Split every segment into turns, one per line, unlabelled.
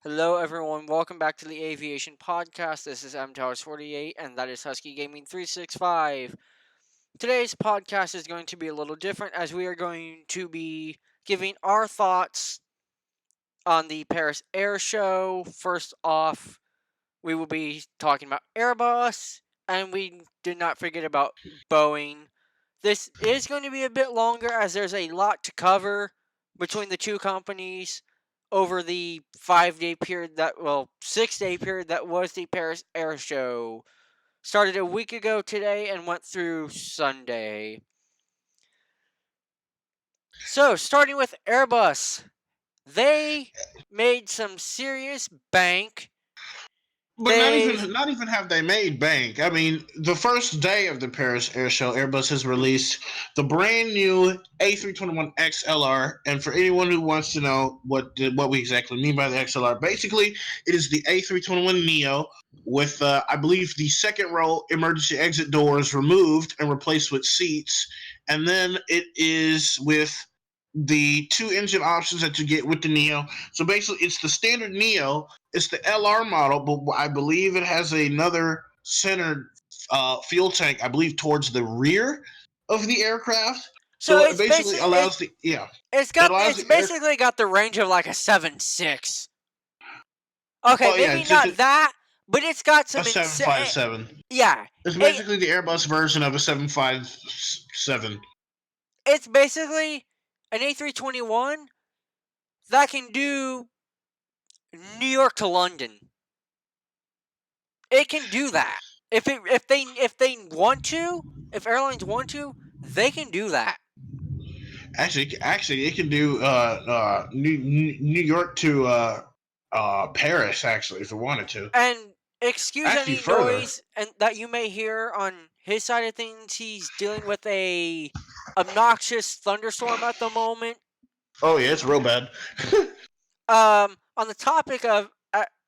Hello, everyone. Welcome back to the Aviation Podcast. This is M Towers 48, and that is Husky Gaming 365. Today's podcast is going to be a little different as we are going to be giving our thoughts on the Paris Air Show. First off, we will be talking about Airbus, and we did not forget about Boeing. This is going to be a bit longer as there's a lot to cover between the two companies over the 5 day period 6 day period that was the Paris Air Show. Started a week ago today and went through Sunday. So, starting with Airbus, they made some serious bank.
But not
They
even not even have they made bank. I mean, the first day of the Paris Air Show, Airbus has released the brand new A321XLR. And for anyone who wants to know what we exactly mean by the XLR, basically it is the A321neo with I believe the second row emergency exit doors removed and replaced with seats, and then it is with the two engine options that you get with the Neo. So basically, it's the standard Neo. It's the LR model, but I believe it has another centered fuel tank. I believe towards the rear of the aircraft.
so
So it
it's
basically
basically
allows the yeah.
it's
It
got
allows
it's
the air.
basically got the range of like a 7.6. Okay,
Well, yeah,
maybe
it's just
not that, but it's got
a
some
757.
yeah.
It's
It,
basically the Airbus version of a 757.
it's basically an A321 that can do New York to London. It can do that. If they want to, if airlines want to, they can do that.
Actually, it can do New York to Paris. Actually, if it wanted to.
And excuse
Actually,
any
further.
noise and that you may hear on his side of things. He's dealing with a obnoxious thunderstorm at the moment.
Oh yeah, it's real bad.
On the topic of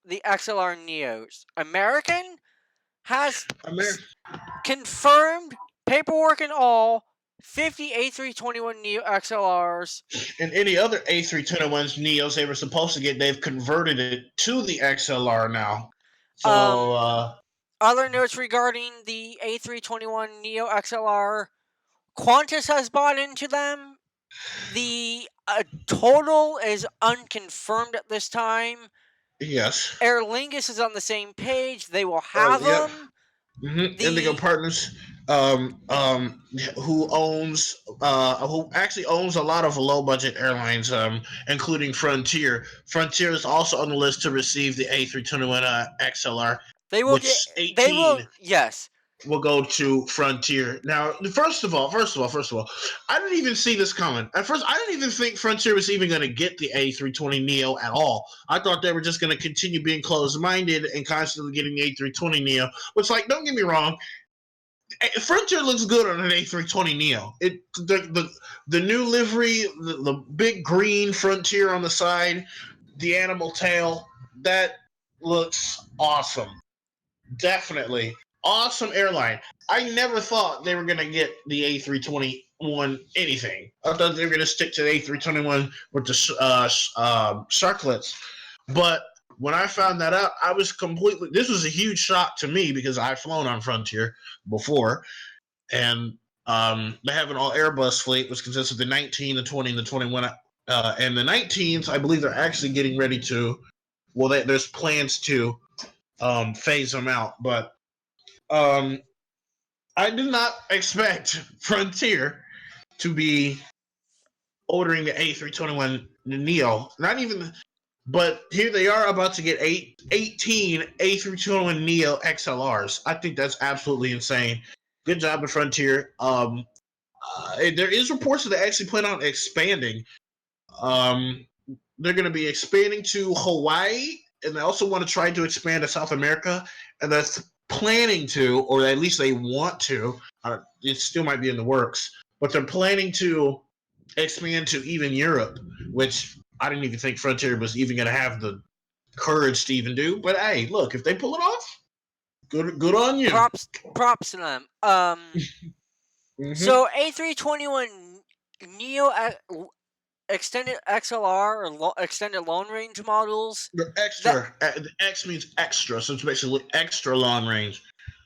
the XLR Neos, American has
America.
confirmed, paperwork and all, 50 A321 Neo XLRs.
And any other A321s Neos they were supposed to get, they've converted it to the XLR now. So
Um, Other notes regarding the A321 Neo XLR, Qantas has bought into them. The total is unconfirmed at this time.
yes.
Aer Lingus is on the same page. They will
Oh
have
yep.
them.
Indigo
The
Partners, who actually owns a lot of low budget airlines, including Frontier. Frontier is also on the list to receive the A321 XLR,
they will get.
which
They will.
18
Yes.
will go to Frontier. Now, first of all, I didn't even see this coming. At first, I didn't even think Frontier was even going to get the A320 Neo at all. I thought they were just going to continue being closed-minded and constantly getting the A320 Neo. Which, like, don't get me wrong, Frontier looks good on an A320 Neo. The new livery, the big green Frontier on the side, the animal tail, that looks awesome. Definitely. Awesome airline. I never thought they were going to get the A321 anything. I thought they were going to stick to the A321 with the sharklets. But when I found that out, I was completely. This was a huge shock to me because I've flown on Frontier before. And they have an all Airbus fleet, which consists of the 19, the 20, and the 21. And the 19s, I believe they're actually getting ready to. Well, there's plans to phase them out. But um, I did not expect Frontier to be ordering the A321 Neo. Not even, but here they are about to get 18 A321 Neo XLRs. I think that's absolutely insane. Good job at Frontier. There is reports that they actually plan on expanding. Um, they're going to be expanding to Hawaii, and they also want to try to expand to South America, and that's planning to, or at least they want to. It still might be in the works, but they're planning to expand to even Europe, which I didn't even think Frontier was even going to have the courage to even do. But hey, look, if they pull it off, good on you.
Props to them.
Mm-hmm.
So A321 Neo extended XLR or extended long range models.
The
That
extra, the X means extra, so it's basically extra long range.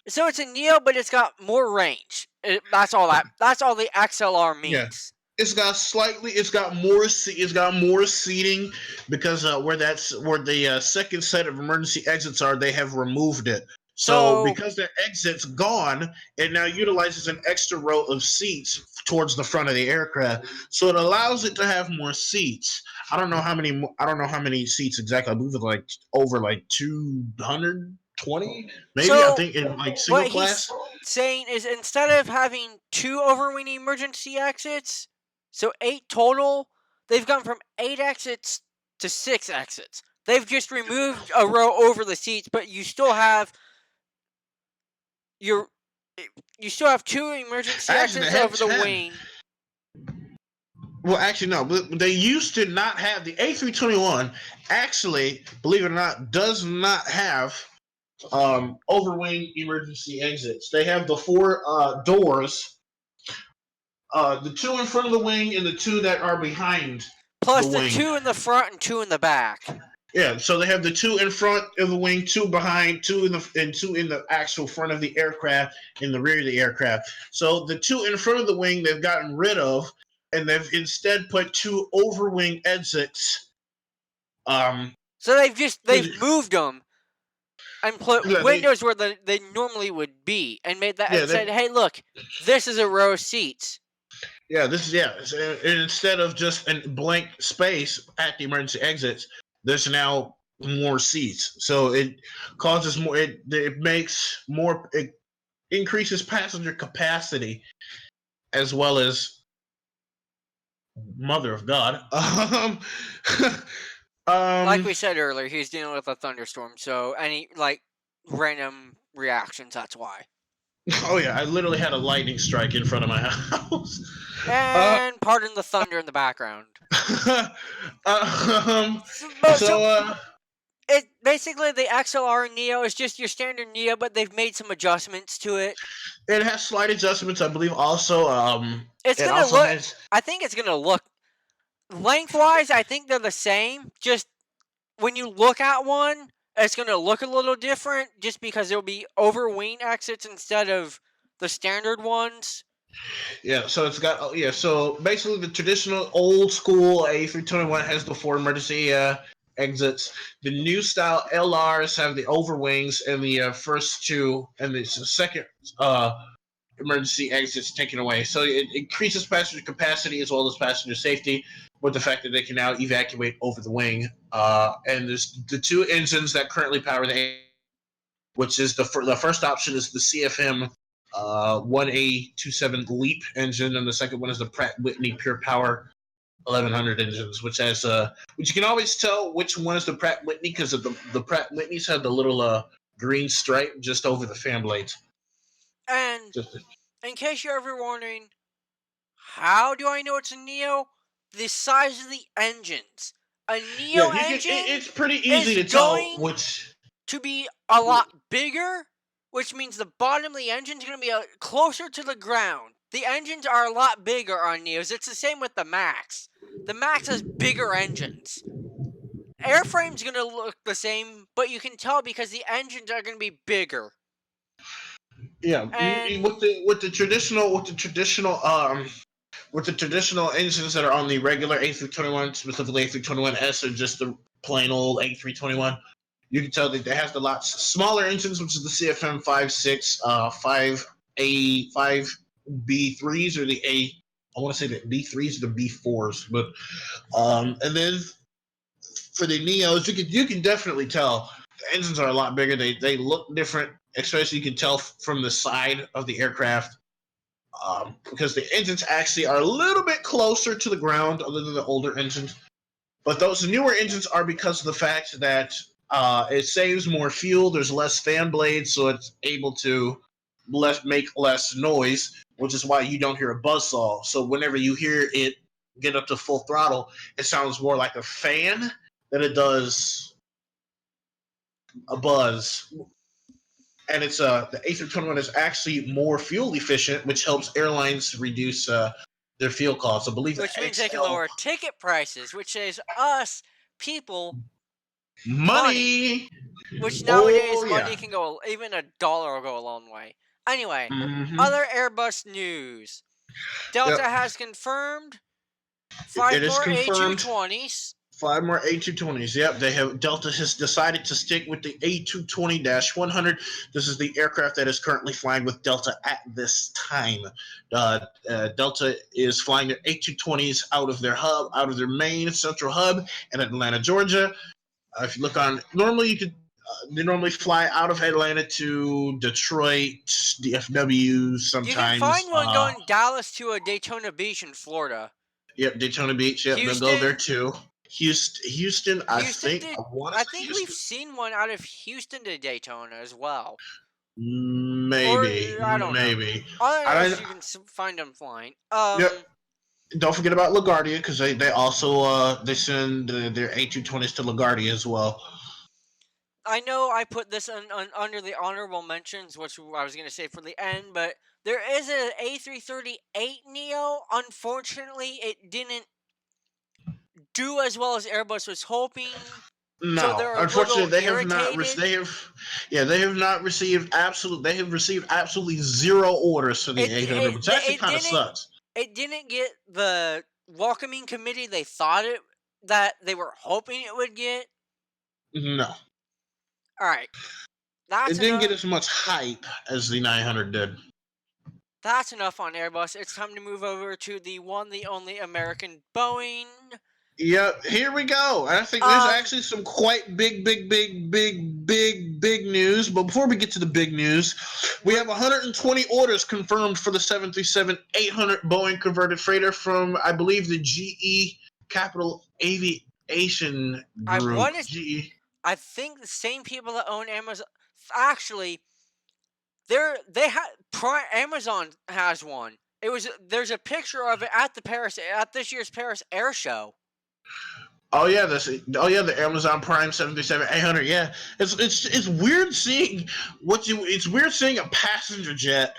so it's a Neo, but it's got more range. That's all that. That's all the XLR
Yeah,
means.
it's got more seating because where the second set of emergency exits are, they have removed it. So
So
because their exit's gone, it now utilizes an extra row of seats towards the front of the aircraft. So it allows it to have more seats. I don't know how many seats exactly. I believe it's like over like 220, maybe. I
so
think in like single
what
class.
he's saying is instead of having 2 overwing emergency exits, so 8 total, they've gone from 8 exits to 6 exits. They've just removed a row over the seats, but your you still have 2 emergency
Actually,
exits
they had
over the
10.
wing.
Well, actually, no. They used to not have the A321. Actually, believe it or not, does not have overwing emergency exits. They have the four doors, the two in front of the wing and the two that are behind the
Plus the
wing.
2 in the front and 2 in the back.
Yeah, so they have the two in front of the wing, two behind, two in the actual front of the aircraft, in the rear of the aircraft. So the two in front of the wing they've gotten rid of, and they've instead put two overwing exits.
So they've
To,
moved them and put
yeah, they
windows where they normally would be, and made that
yeah
and
they
said, "Hey, look, this is a row of seats."
yeah this is yeah. And instead of just a blank space at the emergency exits, there's now more seats. So it causes more. It makes more. It increases passenger capacity as well as Mother of God.
Like
um,
we said earlier, he's dealing with a thunderstorm, so any random reactions. That's why.
oh yeah, I literally had a lightning strike in front of my house. Uh,
And pardon the thunder in the background.
um,
So
so
it basically the XLR Neo is just your standard Neo, but they've made some adjustments to it.
it has slight adjustments, I believe. Also,
It's
it
gonna
also
look.
has
I think it's gonna look lengthwise. I think they're the same. Just when you look at one, it's going to look a little different just because there'll be over wing exits instead of the standard ones.
yeah. So it's got yeah. So basically, the traditional old school A321 has the four emergency exits. The new style LRs have the overwings and the first two and the second emergency exits taken away. So it increases passenger capacity as well as passenger safety with the fact that they can now evacuate over the wing. And there's the two engines that currently power the, which is the first option is the CFM 1A27 Leap engine, and the second one is the Pratt Whitney Pure Power 1100 engines, which you can always tell which one is the Pratt Whitney because of the Pratt Whitneys have the little green stripe just over the fan blades.
And
Just
in case you're ever wondering, how do I know it's a Neo? The size of the engines. A
yeah,
Neo
you can.
engine
It's pretty easy
is
to tell
going
which.
to be a lot bigger, which means the bottom of the engine's going to be closer to the ground. The engines are a lot bigger on Neos. It's the same with the Max. The Max has bigger engines. Airframe's going to look the same, but you can tell because the engines are going to be bigger.
Yeah,
And
with the traditional engines that are on the regular A321, specifically A321S, or just the plain old A321, you can tell that it has the lots smaller engines, which is the CFM 56, 5B3s, or the A. I want to say the B3s or the B4s, but and then for the Neos, you can definitely tell the engines are a lot bigger. They look different, especially you can tell from the side of the aircraft because the engines actually are a little bit closer to the ground other than the older engines. But those newer engines are because of the fact that it saves more fuel. There's less fan blades, so it's able to make less noise, which is why you don't hear a buzzsaw. So whenever you hear it get up to full throttle, it sounds more like a fan than it does a buzz. And it's the A321 is actually more fuel efficient, which helps airlines reduce their fuel costs. I believe the
which means they can
XL
lower ticket prices, which saves us people money.
money.
Which nowadays
Oh
money
yeah.
can go, even $1 will go a long way. Anyway,
Hmm.
other Airbus news. Delta
Yep.
has confirmed
It
5
is
more
confirmed.
A220s.
5 more A220s. Yep, they have Delta has decided to stick with the A220-100. This is the aircraft that is currently flying with Delta at this time. Delta is flying their A220s out of their hub, out of their main central hub in Atlanta, Georgia. If you look on, normally you could. They normally fly out of Atlanta to Detroit, DFW
You can
sometimes.
find one going Dallas to a Daytona Beach in Florida.
Yep, Daytona Beach. Yep, they'll go there
Houston,
too. Houston. I
Houston
think
to
I want to
I
say
think we've
Houston.
seen one out of Houston to Daytona as well. Or
Maybe,
I don't know.
maybe.
All I know
I
is
don't.
you can find them flying.
Yep. Don't forget about LaGuardia because they also they send their A220s to LaGuardia as well.
I know I put this under the honorable mentions, which I was going to say for the end, but there is an A330-8 Neo. Unfortunately, it didn't do as well as Airbus was hoping, so
No,
they're a
unfortunately,
little
they have not.
irritated.
They have, yeah, they have not received absolute. They have received absolutely zero orders for the
It
800,
it
which actually
it
kind of
didn't
sucks.
it didn't get the welcoming committee they thought it that they were hoping it would get.
No,
All right,
it
that's
didn't get
enough.
as much hype as the 900 did.
That's enough on Airbus. It's time to move over to the one, the only American Boeing.
Yep, here we go. I think there's
Um,
actually some quite big news. But before we get to the big news, we
we're,
have 120 orders confirmed for the 737-800 Boeing converted freighter from, I believe, the GE Capital Aviation
I
Group.
want to.
GE.
I think the same people that own Amazon. Actually, Amazon has one. There's a picture of it at this year's Paris Air Show.
Oh yeah, the Amazon Prime 737-800. Yeah, it's weird seeing it's weird seeing a passenger jet,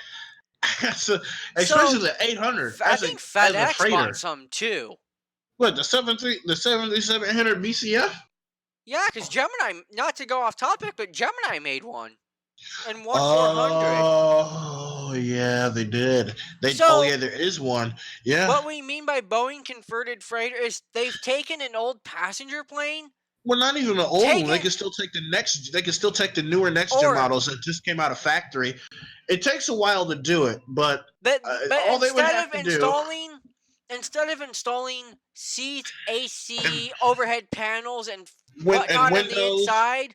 especially
So
the 800
I
as a
think
as a
FedEx bought
freighter.
some too.
What the 737-800 BCF?
Yeah, because Gemini. Not to go off topic, but Gemini made one and won 400.
Oh yeah, they did. Oh
So
yeah, there is one. Yeah.
what we mean by Boeing converted freighter is they've taken an old passenger plane,
Well, not even the old one. They
taken
can still take the next. They can still take the newer next gen
or
models that just came out of factory. It takes a while to do it, but
but
all they would have to do.
instead of installing seats, AC, overhead panels, and
And
whatnot on the
windows
inside,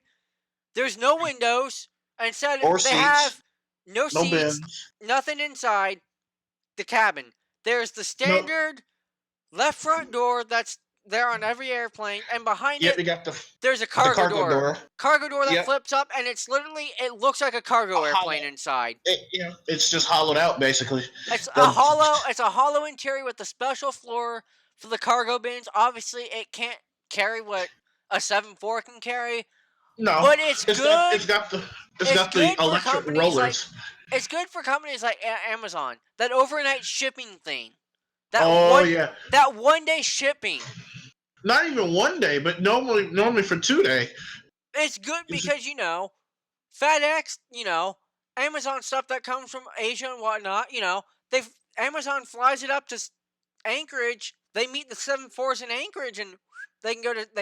there's no windows. Instead,
or
they
seats,
have no
no
seats,
bins.
nothing inside the cabin. There's the
No.
standard left front door that's there on every airplane, and behind
Yep,
it
you got
there's a
the
cargo
cargo
door.
door.
Cargo door that
Yep,
flips up, and it looks like a
a
cargo airplane
hollow.
inside.
It's just hollowed out basically.
It's a
The
hollow. It's a hollow interior with a special floor for the cargo bins. Obviously, it can't carry what a 7.4 can carry,
no,
but it's
it's got
good.
it's got the it's
It's
got the
good for
electric
companies like
rollers.
Amazon. That overnight shipping thing. That
Oh
one.
yeah,
That 1 day shipping.
not even 1 day, but normally for 2 day.
It's good
It's,
because FedEx, Amazon stuff that comes from Asia and whatnot. They Amazon flies it up to Anchorage. They meet the 7.4s in Anchorage, and they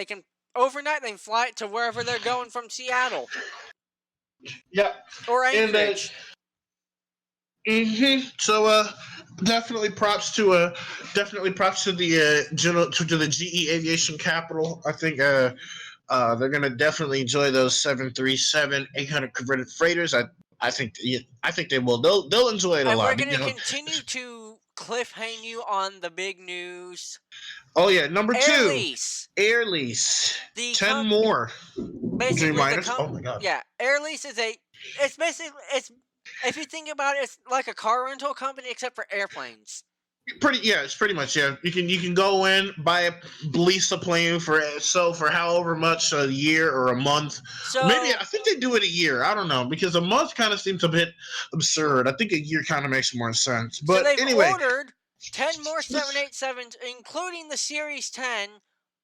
can overnight. They can fly it to wherever they're going from Seattle
yeah,
or
and
Anchorage.
so definitely props to the general to the GE Aviation Capital. I think they're gonna definitely enjoy those 737-800 converted freighters. I think they will. They'll enjoy it a
And we're
lot.
gonna continue to cliffhang you on the big news.
Oh yeah, number
Air
two,
Lease,
Air Lease.
the
10 more
basically the
Dreamliners. Oh my god.
yeah, Air Lease is it's basically it's if you think about it, it's like a car rental company except for airplanes.
It's pretty much, yeah. You can go in, lease a plane for however much, a year or a month. Maybe
So
I think they do it a year. I don't know, because a month kind of seems a bit absurd. I think a year kind of makes more sense.
so
But
they've
anyway,
ordered 10 more 787s, including the Series 10.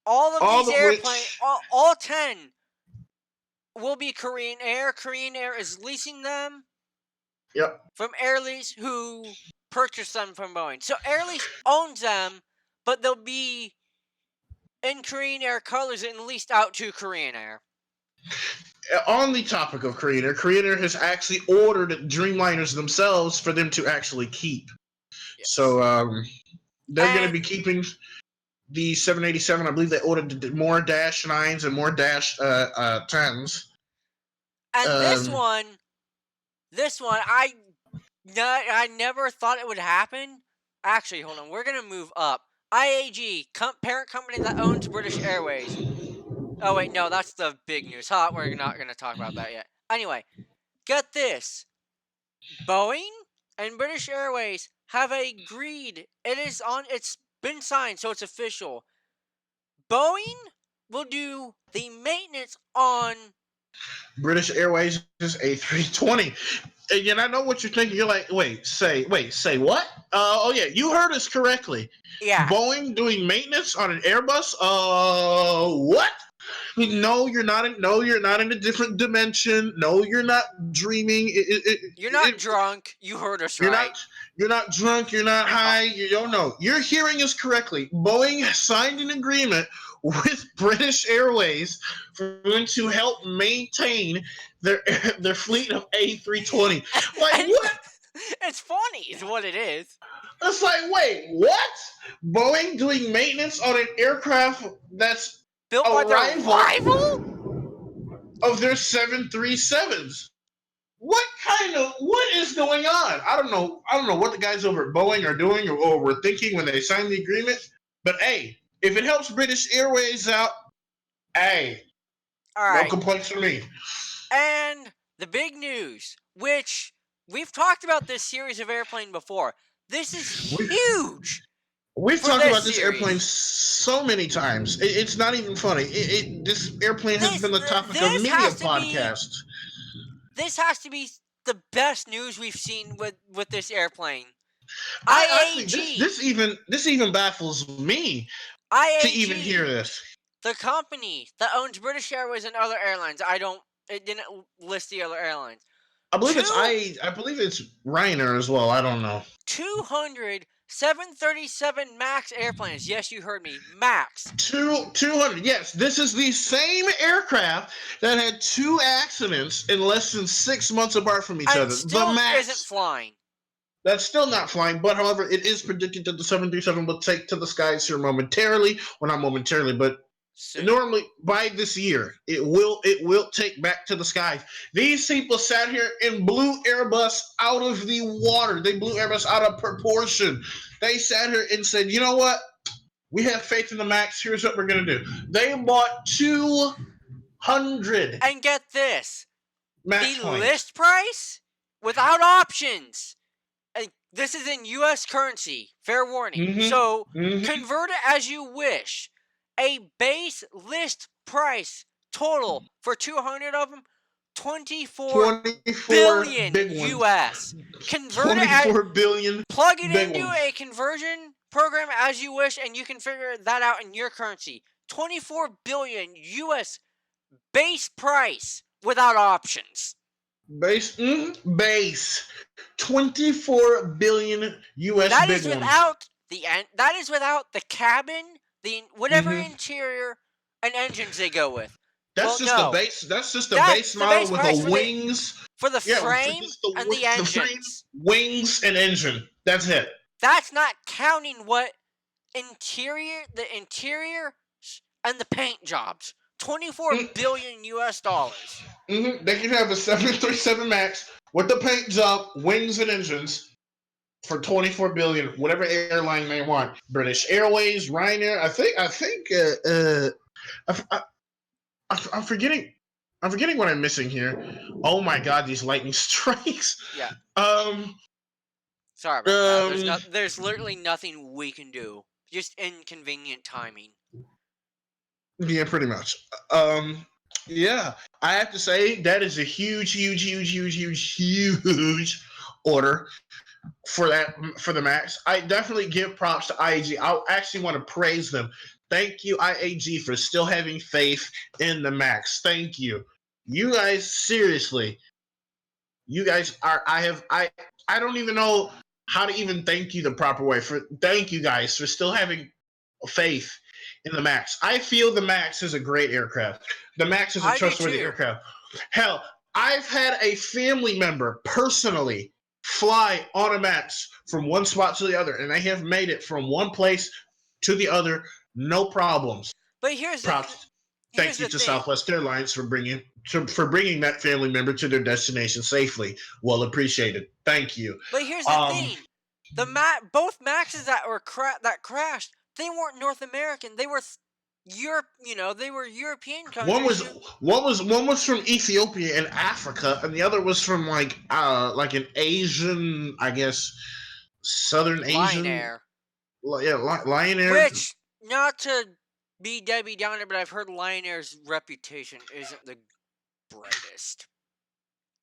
All of
All
these
of
airplanes,
which,
all 10, will be Korean Air. Korean Air is leasing them
yep.
from Air Lease, who purchased them from Boeing. So Air Lease owns them, but they'll be in Korean Air colors and leased out to Korean Air.
On the topic of Korean Air has actually ordered Dreamliners themselves for them to actually keep.
Yes.
So they're going to
And
be keeping the 787. I believe they ordered more Dash 9s and more Dash 10s.
and
Um,
this one, I never thought it would happen. Actually, hold on. We're gonna move up. IAG, parent company that owns British Airways. Oh wait, no, that's the big news. We're not gonna talk about that yet. Anyway, get this: Boeing and British Airways have agreed. It's been signed, so it's official. Boeing will do the maintenance on.
British Airways is A320. And I know what you're thinking. You're like, say what? Oh yeah, you heard us correctly.
Yeah,
Boeing doing maintenance on an Airbus? What? No, you're not. No, you're not in a different dimension. No, you're not dreaming.
you're not drunk. You heard us
You're
right.
not. You're not drunk. You're not high. You don't know. You're hearing us correctly. Boeing signed an agreement with British Airways for them to help maintain their fleet of A320. Like
And
what?
it's funny, is what it is.
It's like, wait, what? Boeing doing maintenance on an aircraft that's
Built
a
by their rival?
of their 737s. What is going on? I don't know what the guys over at Boeing are doing or were thinking when they signed the agreement. But hey, if it helps British Airways out, hey,
All
no
right.
complaints from me.
And the big news, which we've talked about this series of airplane before. This is
We,
huge
we've
for
talked
this
about this airplane
series.
so many times. It's not even funny. This airplane has
This
been the topic of
this
many a
has to be
podcast.
this has to be the best news we've seen with this airplane.
I think this
IAG,
this even baffles me to even hear
IAG,
this.
the company that owns British Airways and other airlines. It didn't list the other airlines.
I believe it's
Two
I believe it's Reiner as well. I don't know.
200 737 MAX airplanes. Yes, you heard me. MAX.
200. Yes, this is the same aircraft that had two accidents in less than 6 months apart from each
And
other. The
still isn't
Max.
flying.
That's still not flying, but however, it is predicted that the 737 will take to the skies here momentarily. Well, not momentarily, but
Soon.
normally by this year it will take back to the skies. These people sat here and blew Airbus out of the water. They blew Airbus out of proportion. They sat here and said, you know what, we have faith in the Max. Here's what we're gonna do. They bought 200
And get this.
Max
The
planes.
list price without options. And this is in US currency. Fair warning. So convert it as you wish. A base list price total for 200 of them, 24 billion
big
US. Convert it
24 billion.
plug it
big
into
ones.
a conversion program as you wish, and you can figure that out in your currency. 24 billion US base price without options.
Base 24 billion US
That
big
is
ones.
without that is without the cabin, the whatever
Mhm.
interior and engines they go with.
That's
Well,
just
no.
the base. That's just the
That's
base
the
model
base
with
price
the
for
wings.
for the
Yeah, for
frame
just
and the
the frame,
engines.
wings, and engine. That's it.
That's not counting what the interior and the paint jobs. 24 billion US dollars.
They can have a 737 Max with the paint job, wings, and engines for 24 billion, whatever airline they want. British Airways, Ryanair. I'm forgetting. I'm forgetting what I'm missing here. Oh my god, these lightning strikes.
Yeah.
Um.
Sorry about that. There's literally nothing we can do. Just inconvenient timing.
Yeah, pretty much. Yeah, I have to say that is a huge order. for the Max. I definitely give props to IAG. I actually want to praise them. Thank you, IAG, for still having faith in the Max. Thank you. You guys, seriously, you guys are. I don't even know how to even thank you the proper way. For thank you guys for still having faith in the Max. I feel the Max is a great aircraft. The Max is a
I do
trustworthy
too.
aircraft. Hell, I've had a family member personally fly on a Max from one spot to the other, and they have made it from one place to the other, no problems.
But
Props.
here's
Thank you
the
to
thing.
Southwest Airlines for bringing that family member to their destination safely. Well appreciated. Thank you.
But here's the
Um,
thing. Both Maxes that crashed, they weren't North American. They were Europe. They were European
One
countries
was
who
one was from Ethiopia and Africa, and the other was from like an Asian, I guess, Southern
Lion
Asian,
Air.
yeah, Lion Air.
Which, not to be Debbie Downer, but I've heard Lion Air's reputation isn't the brightest.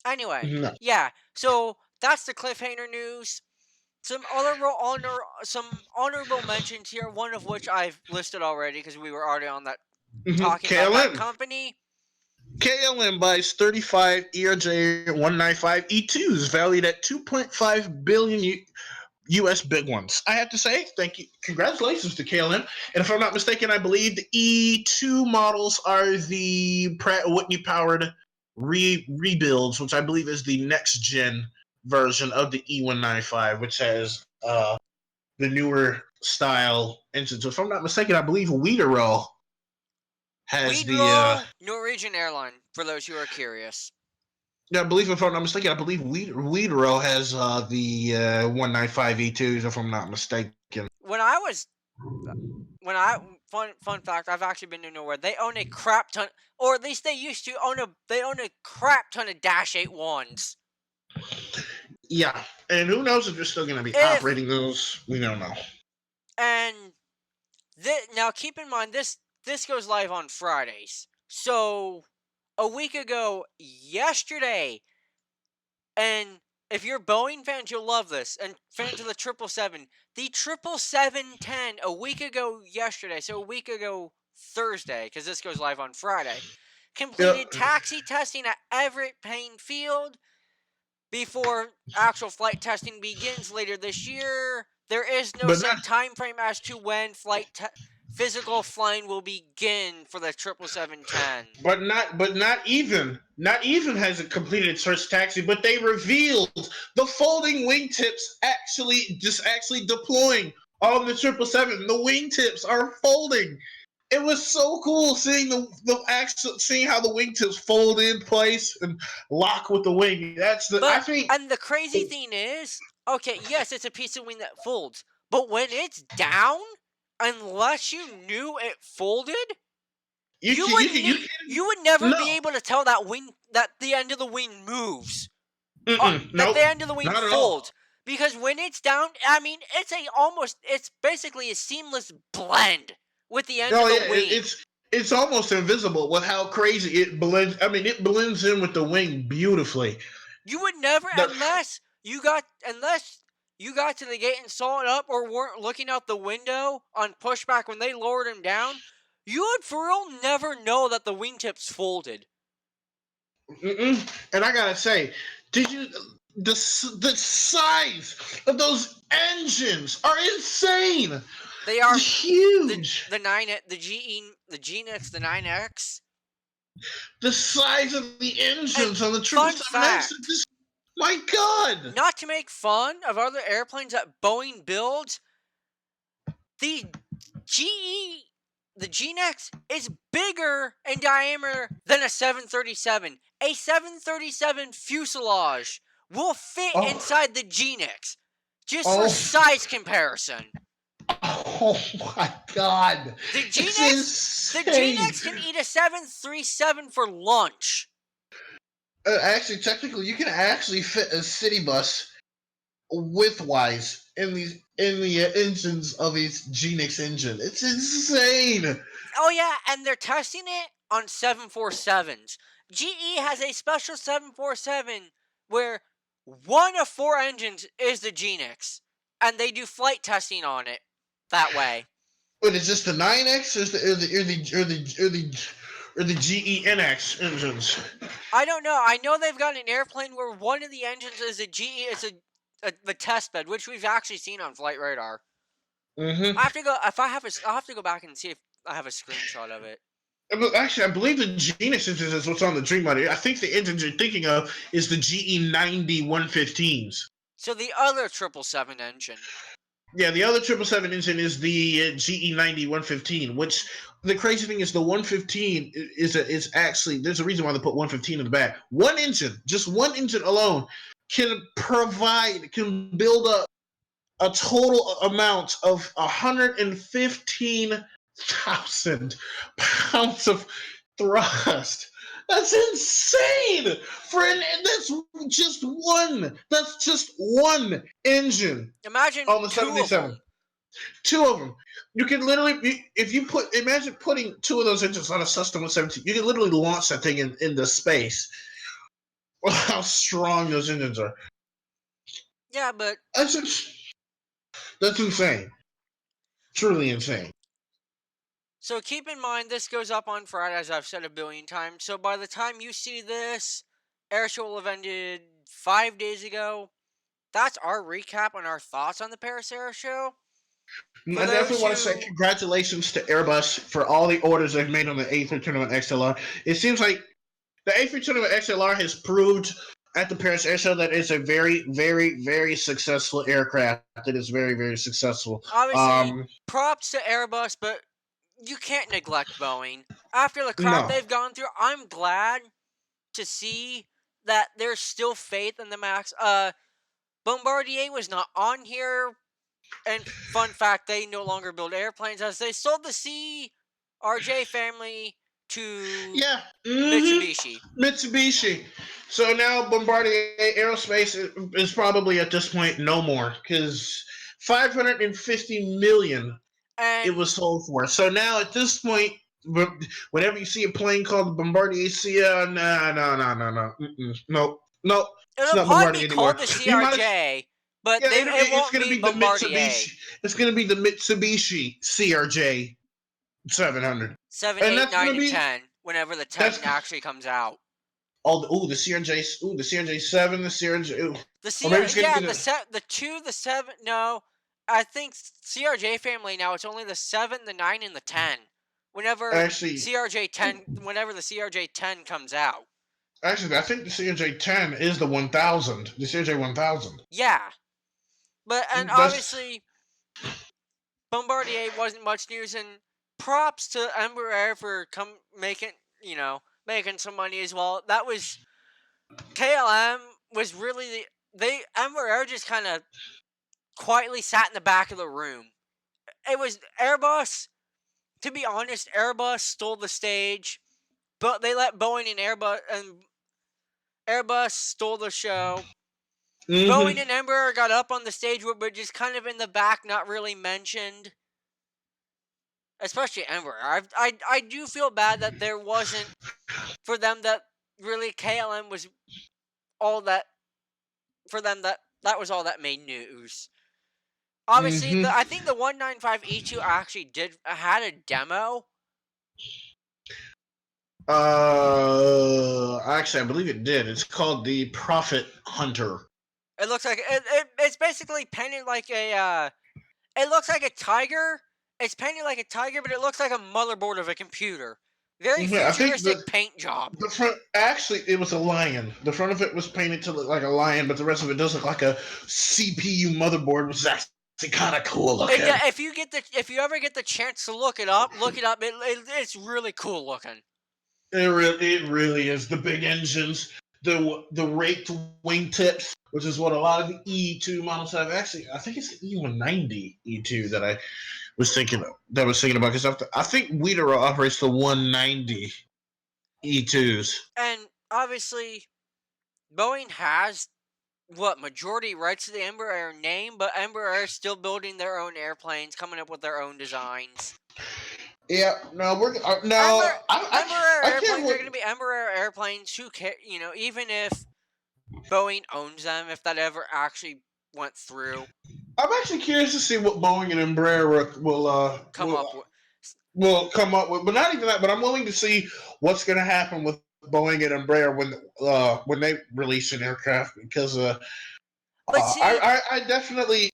Anyway,
No.
yeah. So that's the cliffhanger news. Some honorable mentions here. One of which I've listed already because we were already on that talking about that
KLM.
company.
KLM buys 35 ERJ 195 E2s valued at 2.5 billion US big ones. I have to say, thank you. Congratulations to KLM. And if I'm not mistaken, I believe the E2 models are the Pratt Whitney powered rebuilds, which I believe is the next gen version of the E195, which has the newer style engine. So if I'm not mistaken, I believe Widerøe has the
Widerøe, Norwegian airline, for those who are curious.
yeah, I believe if I'm not mistaken, I believe Widerøe has the 195 E2s, if I'm not mistaken.
When I was when I fun fact, I've actually been to Norway. They own a crap ton, or at least they used to own a crap ton of Dash 81s.
Yeah, and who knows if they're still going to be
If
operating those? We don't know.
and now keep in mind this goes live on Fridays. So a week ago yesterday, and if you're Boeing fans, you'll love this, and fans of the 777, the 777-10 a week ago yesterday, so a week ago Thursday, because this goes live on Friday,
Yeah,
completed taxi testing at Everett Payne Field before actual flight testing begins later this year. There is no
but not
set time frame as to when physical flying will begin for the 777-10.
but not even has it completed its first taxi. But they revealed the folding wingtips actually deploying on the 777. The wingtips are folding. It was so cool seeing seeing how the wingtips fold in place and lock with the wing. That's the I
But
think
and the crazy thing is, okay, yes, it's a piece of wing that folds, but when it's down, unless you knew it folded,
you can you can you can
you would never be
no.
able to tell that the end of the wing moves, that
Nope,
the end of the wing
not at all.
folds. Because when it's down, I mean, it's basically a seamless blend with the end of
Oh
the
yeah,
wing.
it's almost invisible with how crazy it blends. I mean, it blends in with the wing beautifully.
You would never,
The,
unless you got to the gate and saw it up, or weren't looking out the window on pushback when they lowered him down, you would for real never know that the wingtips folded.
and I gotta say, did you the size of those engines are insane.
They are
Huge.
the 9 the GNX, the 9X.
The size of the
And
engines on the triple
fun
seven X.
fact,
My God.
not to make fun of other airplanes that Boeing builds, the GE, the GNX is bigger in diameter than a 737. A 737 fuselage will fit
Oh,
inside the GNX, just for
oh,
size comparison.
oh my God.
The
It's
GNX,
insane.
can eat a 737 for lunch.
Actually, technically, you can actually fit a city bus widthwise in the engines of its Genix engine. It's insane.
Oh yeah, and they're testing it on 747s. GE has a special 747 where One of 4 engines is the Genix, and they do flight testing on it that way.
But is this the 9X or the GENX engines?
I don't know. I know they've got an airplane where one of the engines is a GE. It's the test bed, which we've actually seen on Flight Radar.
Mm-hmm.
I have to go. I'll have to go back and see if I have a screenshot of it.
Actually, I believe the Genus engine is what's on the Dreamliner. I think the engines you're thinking of is the GE90 115s.
So the other 777 engine.
Yeah, the other 777 engine is the GE90 115, which the crazy thing is the 115 is actually, there's a reason why they put 115 in the back. One engine, just one engine alone, can build up a total amount of 115,000 pounds of thrust. That's insane. That's just one. That's just one engine
Imagine
on the
2 of
77.
them.
Two of them. You can literally, if you imagine putting two of those engines on a Cessna 117, you can literally launch that thing into space. How strong those engines are.
Yeah, but
that's insane. Truly insane.
so keep in mind this goes up on Friday, as I've said a billion times. So by the time you see this, Airshow will have ended 5 days ago. That's our recap on our thoughts on the Paris Air Show. For
I
those
definitely want to
who,
say congratulations to Airbus for all the orders they've made on the A3 Tournament XLR. It seems like the A3 Tournament XLR has proved at the Paris Air Show that it's a very, very, very successful aircraft. It is very, very successful.
obviously, props to Airbus, but you can't neglect Boeing. After the crap
No.
they've gone through, I'm glad to see that there's still faith in the MAX. Bombardier was not on here, and fun fact, they no longer build airplanes as they sold the CRJ family to
Yeah.
Mitsubishi.
Mitsubishi. So now Bombardier Aerospace is probably at this point no more because 550 million it
And
was sold for. So now at this point, whenever you see a plane called the Bombardier Sia, no, it's
it'll
not
probably be
Bombardier anymore.
called the
You might,
CRJ, but
yeah,
it
it's
won't
going to
be
be the
Bombardier.
Mitsubishi. It's going to be the Mitsubishi CRJ 700,
7,
and
8,
that's going
9,
to
and
be
10, whenever the 10
that's
actually comes out.
all the CRJ, the CRJ 7, the CRJ,
The
or maybe
CR,
it's going to
yeah,
be
the 2, the 7, no, I think CRJ family now, it's only the 7, the 9, and the 10. Whenever
actually.
whenever the CRJ 10 comes out.
Actually, I think the CRJ 10 is the 1000, the CRJ 1000.
Yeah. But, and
That's
obviously, Bombardier wasn't much news, and props to Embraer for making some money as well. That was, KLM was really, Embraer just kind of quietly sat in the back of the room. It was Airbus, to be honest, Airbus stole the stage, but they let Boeing and Airbus stole the show. Boeing
mm-hmm.
and Embraer got up on the stage, but just kind of in the back, not really mentioned. Especially Embraer. I do feel bad that there wasn't, for them, that really KLM was all that, for them, that was all that made news. Obviously,
Mm-hmm.
I think the 195E2 actually had a demo.
Actually, I believe it did. It's called the Profit Hunter.
It looks like it's basically painted like a it looks like a tiger. It's painted like a tiger, but it looks like a motherboard of a computer. Very
Yeah, I think
futuristic paint job.
the front, actually, it was a lion. The front of it was painted to look like a lion, but the rest of it does look like a CPU motherboard, which is actually kind of cool looking.
If you ever get the chance to look it up. It's really cool looking.
It really is. The big engines, the raked wingtips, which is what a lot of the E2 models have. Actually, I think it's the E190 E2 that I was thinking about, because I think Wiederer operates the 190 E2s.
And obviously, Boeing has majority rights to the Embraer name, but Embraer is still building their own airplanes, coming up with their own designs.
Yeah, no, we're no.
Embraer
I
airplanes
can't.
are going to be Embraer airplanes. Who care? Even if Boeing owns them, if that ever actually went through.
I'm actually curious to see what Boeing and Embraer
Come up with.
will come up with, but not even that. But I'm willing to see what's going to happen with Boeing and Embraer when they release an aircraft because
But see,
I definitely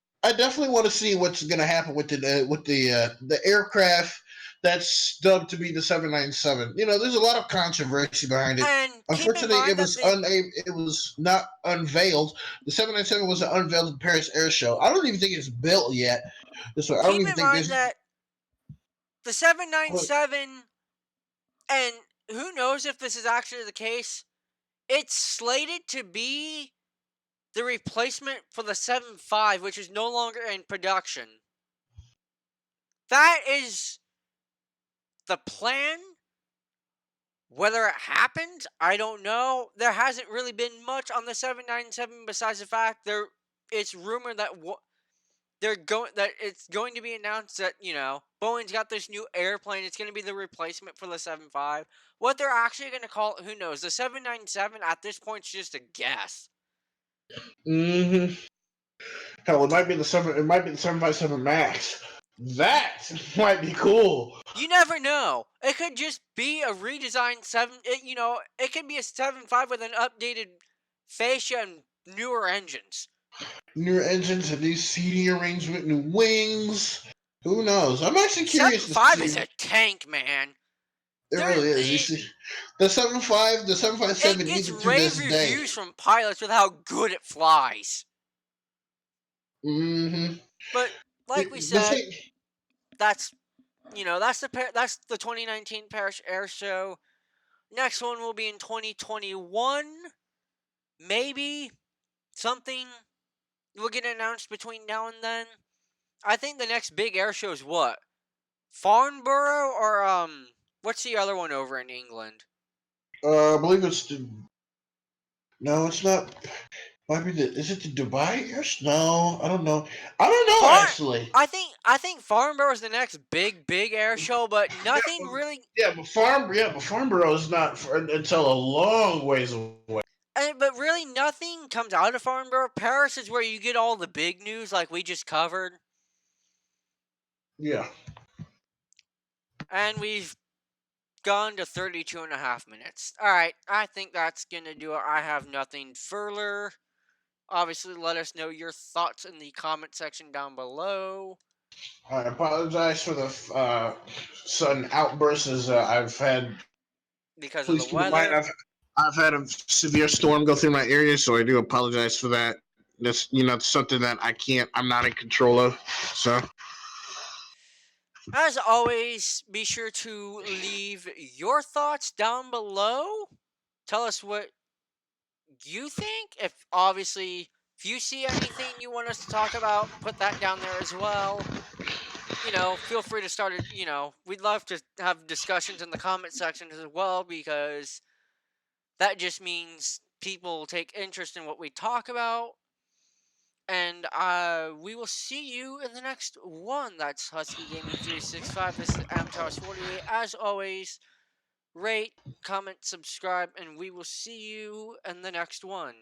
want to see what's going to happen with the aircraft that's dubbed to be the 797. You know, there's a lot of controversy behind it.
and keep in
Unfortunately,
mind that
it was not unveiled. The 797 was unveiled at the Paris Airshow. I don't even think it's built yet. I don't
keep
even
in
think
mind
this.
that the 797, and who knows if this is actually the case, it's slated to be the replacement for the 75, which is no longer in production. That is the plan. Whether it happens, I don't know. There hasn't really been much on the 797 besides the fact it's rumored that it's going to be announced that, Boeing's got this new airplane. It's going to be the replacement for the 75. What they're actually going to call it, who knows? The 797 at this point is just a guess.
Mm-hmm. Hell, it might be the 757 Max. That might be cool.
You never know. It could just be a redesigned it could be a 75 with an updated fascia and newer engines.
Newer engines, a new seating arrangement, new wings. Who knows? I'm actually curious to
75 is
see.
a tank, man.
It really is. You see, the 757,
It gets
even to
rave
this day.
reviews from pilots with how good it flies.
Mm-hmm.
But like we
The
said,
thing,
that's that's the 2019 Paris Air Show. Next one will be in 2021. Maybe something will get announced between now and then. I think the next big air show is what? Farnborough or what's the other one over in England?
I believe it's the. No, it's not. Might be the. Is it the Dubai Airs? No, I don't know. I don't know
Far
actually.
I think Farnborough is the next big air show, but
Yeah,
nothing really.
but Farnborough is not until a long ways away.
But really, nothing comes out of Farnborough. Paris is where you get all the big news, like we just covered,
Yeah.
and we've gone to 32 and a half minutes. All right, I think that's gonna do it. I have nothing further. Obviously, let us know your thoughts in the comment section down below.
I apologize for the sudden outbursts as I've had.
Because of the
Please keep in mind,
weather.
I've had a severe storm go through my area, so I do apologize for that. That's something that I'm not in control of. So
As always, be sure to leave your thoughts down below. Tell us what you think. If you see anything you want us to talk about, put that down there as well. Feel free to start it. We'd love to have discussions in the comment section as well because that just means people take interest in what we talk about. And we will see you in the next one. That's Husky Gaming 365. This is MTOS48. As always, rate, comment, subscribe, and we will see you in the next one.